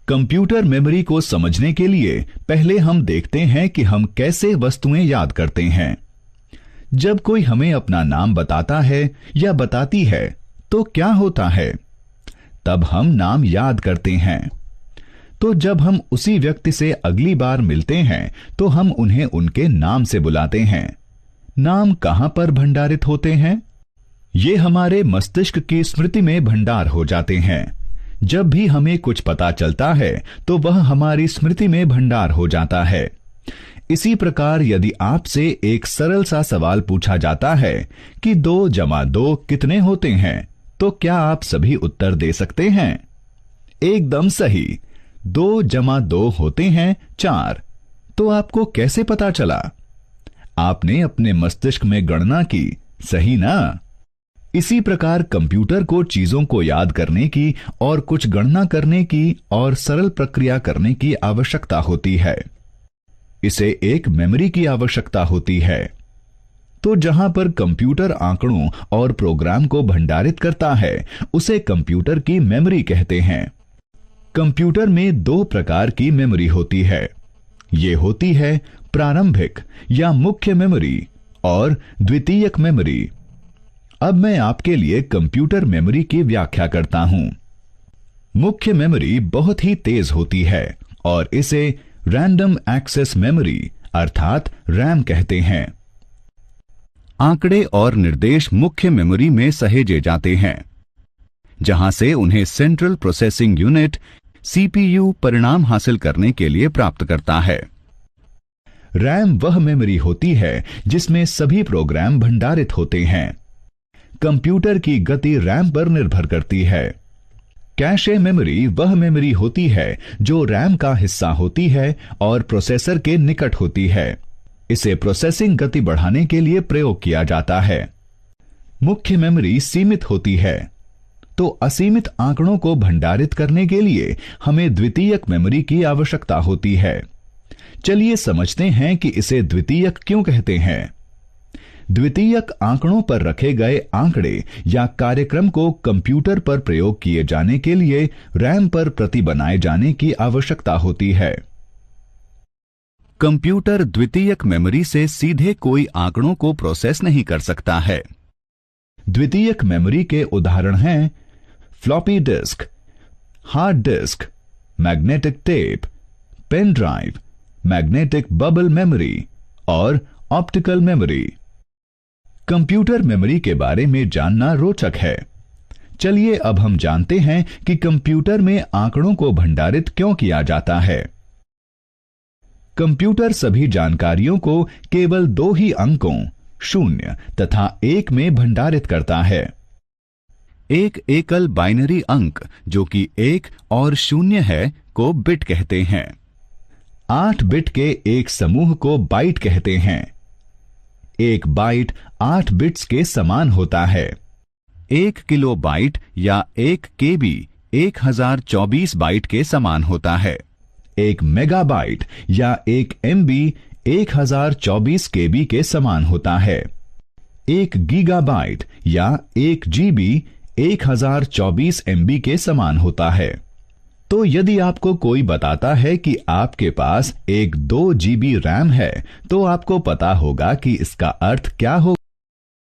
Computer memory को समझने के लिए पहले हम देखते हैं कि हम कैसे वस्तुएं याद करते हैं। जब कोई हमें अपना नाम बताता है या बताती है तो क्या होता है? तब हम नाम याद करते हैं। तो जब हम उसी व्यक्ति से अगली बार मिलते हैं तो हम उन्हें उनके नाम से बुलाते हैं। नाम कहां पर भंडारित होते हैं? ये हमारे मस्तिष्क की स्मृति में भंडार हो जाते हैं। जब भी हमें कुछ पता चलता है तो वह हमारी स्मृति में भंडार हो जाता है। इसी प्रकार यदि आपसे एक सरल सा सवाल पूछा जाता है कि 2 जमा 2 कितने होते हैं, तो क्या आप सभी उत्तर दे सकते हैं? एकदम सही, 2 जमा 2 होते हैं 4। तो आपको कैसे पता चला? आपने अपने मस्तिष्क में गणना की, सही ना? इसी प्रकार कंप्यूटर को चीजों को याद करने की और कुछ गणना करने की और सरल प्रक्रिया करने की आवश्यकता होती है। इसे एक मेमोरी की आवश्यकता होती है। तो जहां पर कंप्यूटर आंकड़ों और प्रोग्राम को भंडारित करता है उसे कंप्यूटर की मेमोरी कहते हैं। कंप्यूटर में 2 प्रकार की मेमोरी होती है। ये होती है प्रारंभिक या मुख्य मेमोरी और द्वितीयक मेमोरी। अब मैं आपके लिए कंप्यूटर मेमोरी की व्याख्या करता हूं। मुख्य मेमोरी बहुत ही तेज होती है और इसे रैंडम एक्सेस मेमोरी अर्थात रैम कहते हैं। आंकड़े और निर्देश मुख्य मेमोरी में सहेजे जाते हैं, जहां से उन्हें सेंट्रल प्रोसेसिंग यूनिट सीपीयू परिणाम हासिल करने के लिए प्राप्त करता है। रैम वह मेमोरी होती है जिसमें सभी प्रोग्राम भंडारित होते हैं। कंप्यूटर की गति रैम पर निर्भर करती है। कैशे मेमोरी वह मेमोरी होती है जो रैम का हिस्सा होती है और प्रोसेसर के निकट होती है। इसे प्रोसेसिंग गति बढ़ाने के लिए प्रयोग किया जाता है। मुख्य मेमोरी सीमित होती है, तो असीमित आंकड़ों को भंडारित करने के लिए हमें द्वितीयक मेमोरी की आवश्यकता होती है। चलिए समझते हैं कि इसे द्वितीयक क्यों कहते हैं। द्वितीयक आंकड़ों पर रखे गए आंकड़े या कार्यक्रम को कंप्यूटर पर प्रयोग किए जाने के लिए रैम पर प्रति बनाए जाने की आवश्यकता होती है। कंप्यूटर द्वितीयक मेमोरी से सीधे कोई आंकड़ों को प्रोसेस नहीं कर सकता है। द्वितीयक मेमोरी के उदाहरण हैं floppy disk, hard disk, magnetic tape, pen drive, magnetic bubble memory और ऑप्टिकल मेमोरी। कंप्यूटर मेमोरी के बारे में जानना रोचक है। चलिए अब हम जानते हैं कि कंप्यूटर में आंकड़ों को भंडारित क्यों किया जाता है। कंप्यूटर सभी जानकारियों को केवल 2 ही अंकों 0 तथा 1 में भंडारित करता है। एक एकल बाइनरी अंक जो कि 1 और 0 है को बिट कहते हैं। 8 बिट के एक समूह को बाइट कहते हैं। एक बाइट 8 बिट्स के समान होता है। 1 किलोबाइट या 1 केबी 1024 बाइट के समान होता है। एक मेगाबाइट या 1 एमबी 1024 केबी के समान होता है। 1 गीगाबाइट या 1 जीबी 1024 एमबी के समान होता है। तो यदि आपको कोई बताता है कि आपके पास एक 2 जीबी रैम है तो आपको पता होगा कि इसका अर्थ क्या होगा।